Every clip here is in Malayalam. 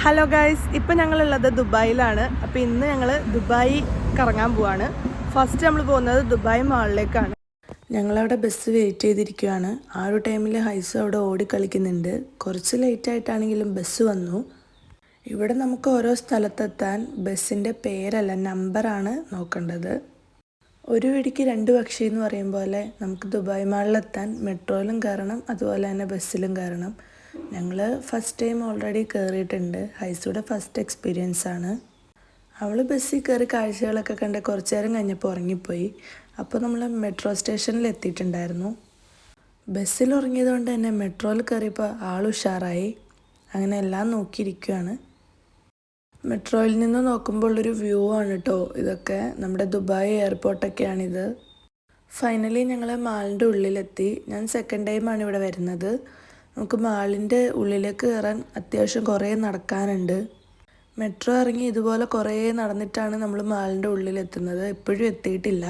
ഹലോ ഗൈസ്, ഇപ്പം ഞങ്ങളുള്ളത് ദുബായിലാണ്. അപ്പോൾ ഇന്ന് ഞങ്ങൾ ദുബായി കറങ്ങാൻ പോവാണ്. ഫസ്റ്റ് നമ്മൾ പോകുന്നത് ദുബായ് മാളിലേക്കാണ്. ഞങ്ങളവിടെ ബസ് വെയിറ്റ് ചെയ്തിരിക്കുകയാണ്. ആ ഒരു ടൈമിൽ ഹൈസ് അവിടെ ഓടിക്കളിക്കുന്നുണ്ട്. കുറച്ച് ലേറ്റായിട്ടാണെങ്കിലും ബസ് വന്നു. ഇവിടെ നമുക്ക് ഓരോ സ്ഥലത്തെത്താൻ ബസ്സിൻ്റെ പേരല്ല നമ്പറാണ് നോക്കേണ്ടത്. ഒരു വെടിക്ക് രണ്ട് പക്ഷി എന്ന് പറയും പോലെ നമുക്ക് ദുബായ് മാളിലെത്താൻ മെട്രോയിലും കയറണം, അതുപോലെ തന്നെ ബസ്സിലും കയറണം. ഞങ്ങൾ ഫസ്റ്റ് ടൈം ഓൾറെഡി കയറിയിട്ടുണ്ട്. ഹൈസൂടെ ഫസ്റ്റ് എക്സ്പീരിയൻസ് ആണ്. അവൾ ബസ്സിൽ കയറി കാഴ്ചകളൊക്കെ കണ്ട് കുറച്ച് നേരം കഴിഞ്ഞപ്പോൾ ഉറങ്ങിപ്പോയി. അപ്പോൾ നമ്മൾ മെട്രോ സ്റ്റേഷനിൽ എത്തിയിട്ടുണ്ടായിരുന്നു. ബസ്സിൽ ഉറങ്ങിയത് കൊണ്ട് തന്നെ മെട്രോയിൽ കയറിയപ്പോൾ ആൾ ഉഷാറായി. അങ്ങനെ എല്ലാം നോക്കിയിരിക്കുകയാണ്. മെട്രോയിൽ നിന്ന് നോക്കുമ്പോൾ ഒരു വ്യൂ ആണ് കേട്ടോ ഇതൊക്കെ. നമ്മുടെ ദുബായ് എയർപോർട്ടൊക്കെയാണിത്. ഫൈനലി ഞങ്ങൾ മാളിൻ്റെ ഉള്ളിലെത്തി. ഞാൻ സെക്കൻഡ് ടൈമാണ് ഇവിടെ വരുന്നത്. നമുക്ക് മാളിൻ്റെ ഉള്ളിലേക്ക് കയറാൻ അത്യാവശ്യം കുറേ നടക്കാനുണ്ട്. മെട്രോ ഇറങ്ങി ഇതുപോലെ കുറേ നടന്നിട്ടാണ് നമ്മൾ മാളിൻ്റെ ഉള്ളിലെത്തുന്നത്. ഇപ്പോഴും എത്തിയിട്ടില്ല.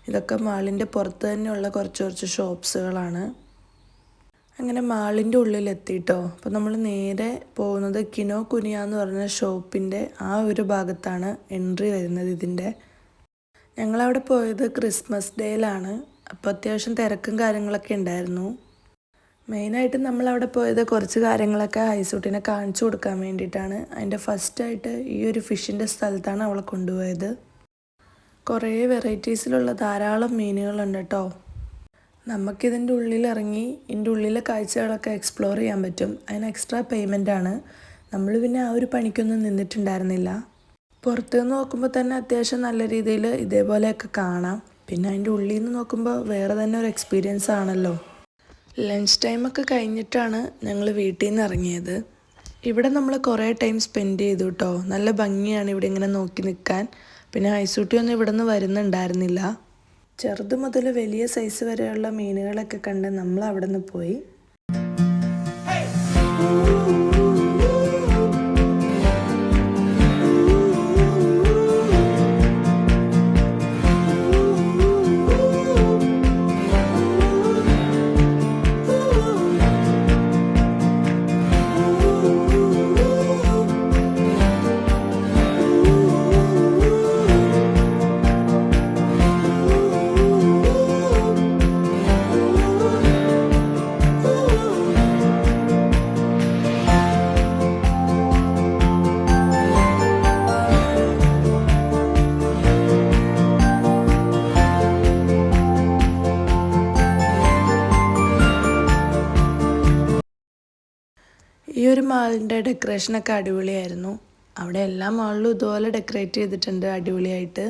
ഇതൊക്കെ മാളിൻ്റെ പുറത്ത് തന്നെയുള്ള കുറച്ച് ഷോപ്സുകളാണ്. അങ്ങനെ മാളിൻ്റെ ഉള്ളിലെത്തിയിട്ടോ. അപ്പോൾ നമ്മൾ നേരെ പോകുന്നത് കിനോ കുനിയ എന്ന് പറഞ്ഞ ഷോപ്പിൻ്റെ ആ ഒരു ഭാഗത്താണ് എൻട്രി വരുന്നത് ഇതിൻ്റെ. ഞങ്ങളവിടെ പോയത് ക്രിസ്മസ് ഡേയിലാണ്. അപ്പോൾ അത്യാവശ്യം തിരക്കും കാര്യങ്ങളൊക്കെ ഉണ്ടായിരുന്നു. മെയിനായിട്ട് നമ്മളവിടെ പോയത് കുറച്ച് കാര്യങ്ങളൊക്കെ ഹൈസൂട്ടിനെ കാണിച്ചു കൊടുക്കാൻ വേണ്ടിയിട്ടാണ്. അതിൻ്റെ ഫസ്റ്റായിട്ട് ഈ ഒരു ഫിഷിൻ്റെ സ്ഥലത്താണ് അവളെ കൊണ്ടുപോയത്. കുറേ വെറൈറ്റീസിലുള്ള ധാരാളം മീനുകളുണ്ട് കേട്ടോ. നമുക്കിതിൻ്റെ ഉള്ളിലിറങ്ങി ഇതിൻ്റെ ഉള്ളിലെ കാഴ്ചകളൊക്കെ എക്സ്പ്ലോർ ചെയ്യാൻ പറ്റും. അതിന് എക്സ്ട്രാ പേയ്മെൻറ്റാണ്. നമ്മൾ പിന്നെ ആ ഒരു പണിക്കൊന്നും നിന്നിട്ടുണ്ടായിരുന്നില്ല. പുറത്തുനിന്ന് നോക്കുമ്പോൾ തന്നെ അത്യാവശ്യം നല്ല രീതിയിൽ ഇതേപോലെയൊക്കെ കാണാം. പിന്നെ അതിൻ്റെ ഉള്ളിൽ നിന്ന് നോക്കുമ്പോൾ വേറെ തന്നെ ഒരു എക്സ്പീരിയൻസ് ആണല്ലോ. ലഞ്ച് ടൈമൊക്കെ കഴിഞ്ഞിട്ടാണ് ഞങ്ങൾ വീട്ടിൽ നിന്ന് ഇറങ്ങിയത്. ഇവിടെ നമ്മൾ കുറേ ടൈം സ്പെൻഡ് ചെയ്തു കേട്ടോ. നല്ല ഭംഗിയാണ് ഇവിടെ ഇങ്ങനെ നോക്കി നിൽക്കാൻ. പിന്നെ ഹൈസൂട്ടിയൊന്നും ഇവിടെ നിന്ന് വരുന്നുണ്ടായിരുന്നില്ല. ചെറുത് മുതൽ വലിയ സൈസ് വരെയുള്ള മീനുകളൊക്കെ കണ്ട് നമ്മൾ അവിടെ നിന്ന് പോയി. ഈ ഒരു മാളിൻ്റെ ഡെക്കറേഷനൊക്കെ അടിപൊളിയായിരുന്നു. അവിടെ എല്ലാ മാളിലും ഇതുപോലെ ഡെക്കറേറ്റ് ചെയ്തിട്ടുണ്ട് അടിപൊളിയായിട്ട്.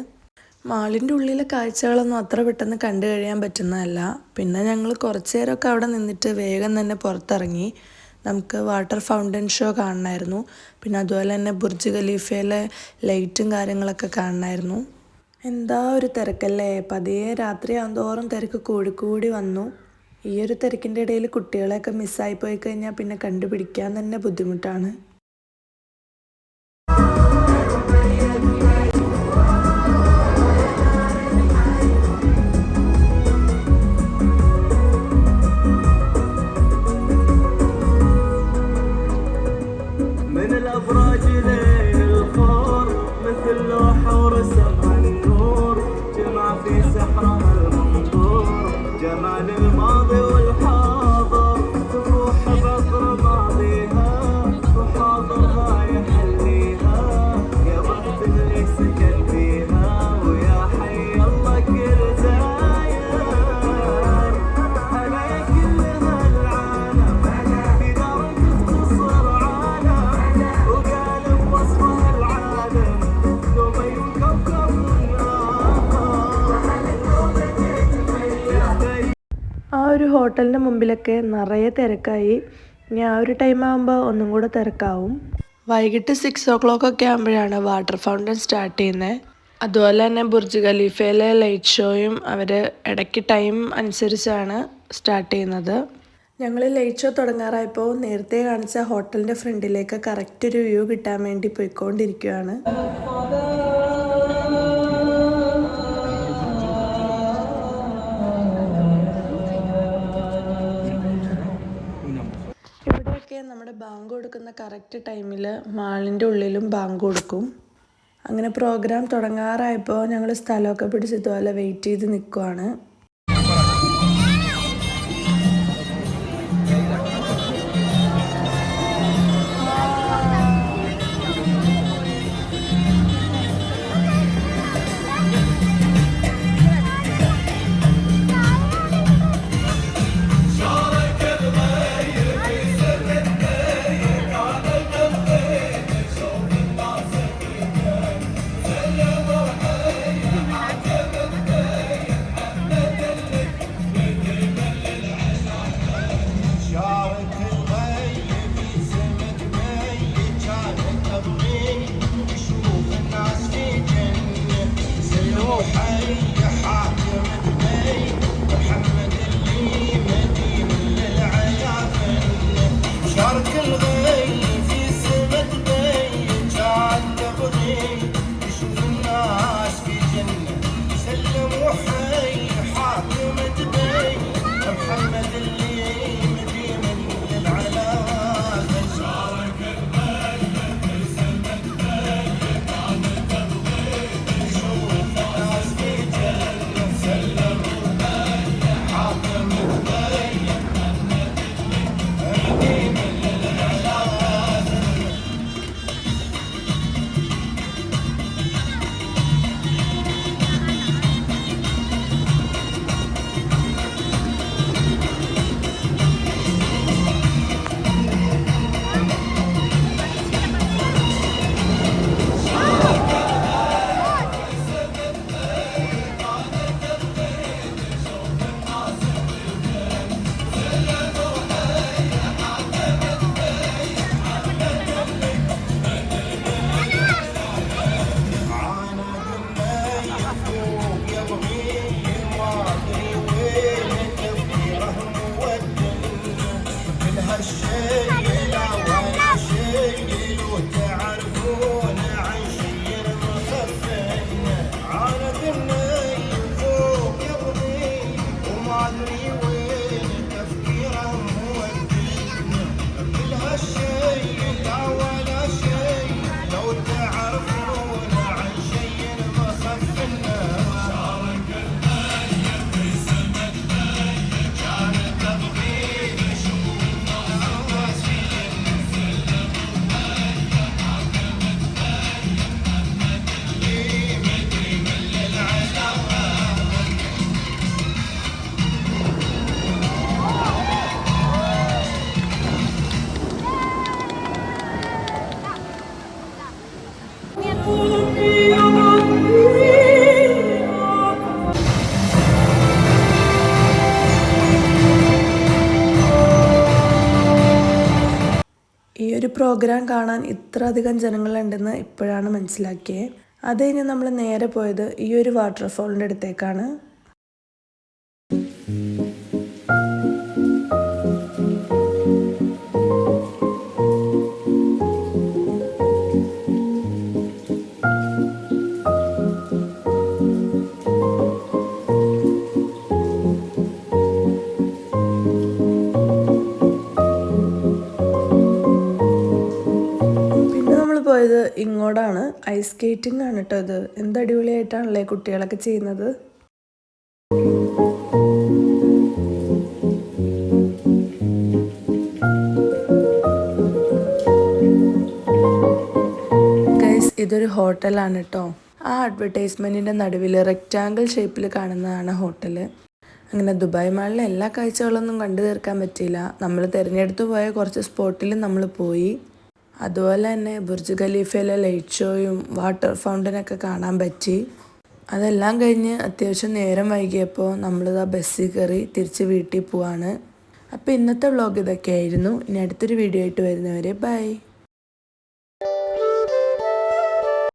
മാളിൻ്റെ ഉള്ളിലെ കാഴ്ചകളൊന്നും അത്ര പെട്ടെന്ന് കണ്ടു കഴിയാൻ പറ്റുന്നതല്ല. പിന്നെ ഞങ്ങൾ കുറച്ച് നേരമൊക്കെ അവിടെ നിന്നിട്ട് വേഗം തന്നെ പുറത്തിറങ്ങി. നമുക്ക് വാട്ടർ ഫൗണ്ടൻ ഷോ കാണണമായിരുന്നു. പിന്നെ അതുപോലെ തന്നെ ബുർജ് ഖലീഫയിലെ ലൈറ്റും കാര്യങ്ങളൊക്കെ കാണണമായിരുന്നു. എന്താ ഒരു തിരക്കല്ലേ. പതിയെ രാത്രി ആകുന്തോറും തിരക്ക് കൂടി വന്നു. ഈ ഒരു തിരക്കിൻ്റെ ഇടയിൽ കുട്ടികളെയൊക്കെ മിസ്സായി പോയി കഴിഞ്ഞാൽ പിന്നെ കണ്ടുപിടിക്കാൻ തന്നെ ബുദ്ധിമുട്ടാണ്. ആ ഒരു ഹോട്ടലിൻ്റെ മുമ്പിലൊക്കെ നിറയെ തിരക്കായി. ഇനി ആ ഒരു ടൈം ആകുമ്പോൾ ഒന്നും കൂടെ തിരക്കാവും. വൈകിട്ട് 6 o'clock ഒക്കെ ആകുമ്പോഴാണ് വാട്ടർ ഫൗണ്ടൻ സ്റ്റാർട്ട് ചെയ്യുന്നത്. അതുപോലെ തന്നെ ബുർജ് ഖലീഫയിലെ ലൈറ്റ് ഷോയും അവർ ഇടയ്ക്ക് ടൈം അനുസരിച്ചാണ് സ്റ്റാർട്ട് ചെയ്യുന്നത്. ഞങ്ങൾ ലൈറ്റ് ഷോ തുടങ്ങാറായപ്പോൾ നേരത്തെ കാണിച്ച ഹോട്ടലിൻ്റെ ഫ്രണ്ടിലേക്ക് കറക്റ്റ് ഒരു വ്യൂ കിട്ടാൻ വേണ്ടി പോയിക്കൊണ്ടിരിക്കുകയാണ്. ഇവിടെയൊക്കെ നമ്മുടെ ബാങ്ക് കൊടുക്കുന്ന കറക്റ്റ് ടൈമിൽ മാളിൻ്റെ ഉള്ളിലും ബാങ്ക് കൊടുക്കും. അങ്ങനെ പ്രോഗ്രാം തുടങ്ങാറായപ്പോൾ ഞങ്ങൾ സ്ഥലമൊക്കെ പിടിച്ച് ഇതുപോലെ വെയിറ്റ് ചെയ്ത് നിൽക്കുവാണ്. ഈ ഒരു പ്രോഗ്രാം കാണാൻ ഇത്ര അധികം ജനങ്ങളുണ്ടെന്ന് ഇപ്പോഴാണ് മനസ്സിലാക്കിയത്. അത് കഴിഞ്ഞ് നമ്മൾ നേരെ പോയത് ഈ ഒരു വാട്ടർഫോളിൻ്റെ അടുത്തേക്കാണ്. പോയത് ഇങ്ങോട്ടാണ്. ഐസ് സ്കേറ്റിംഗ് ആണ് കേട്ടോ ഇത്. എന്ത് അടിപൊളിയായിട്ടാണല്ലേ കുട്ടികളൊക്കെ ചെയ്യുന്നത്. ഗൈസ്, ഇതൊരു ഹോട്ടലാണ് കേട്ടോ. ആ അഡ്വർടൈസ്മെന്റിന്റെ നടുവിൽ റെക്റ്റാങ്കിൾ ഷേപ്പിൽ കാണുന്നതാണ് ഹോട്ടല്. അങ്ങനെ ദുബായ് മാളിലെ എല്ലാ കാഴ്ചകളൊന്നും കണ്ടു തീർക്കാൻ പറ്റിയില്ല. നമ്മൾ തിരഞ്ഞെടുത്തു പോയ കുറച്ച് സ്പോട്ടിലും നമ്മൾ പോയി. അതുപോലെ തന്നെ ബുർജ് ഖലീഫയിലെ ലൈറ്റ് ഷോയും വാട്ടർ ഫൗണ്ടനൊക്കെ കാണാൻ പറ്റി. അതെല്ലാം കഴിഞ്ഞ് അത്യാവശ്യം നേരം വൈകിയപ്പോൾ നമ്മളിതാ ബസ്സിൽ കയറി തിരിച്ച് വീട്ടിൽ പോവാണ്. അപ്പോൾ ഇന്നത്തെ വ്ളോഗ് ഇതൊക്കെയായിരുന്നു. ഇനി അടുത്തൊരു വീഡിയോ ആയിട്ട് വരുന്നവരെ ബൈ.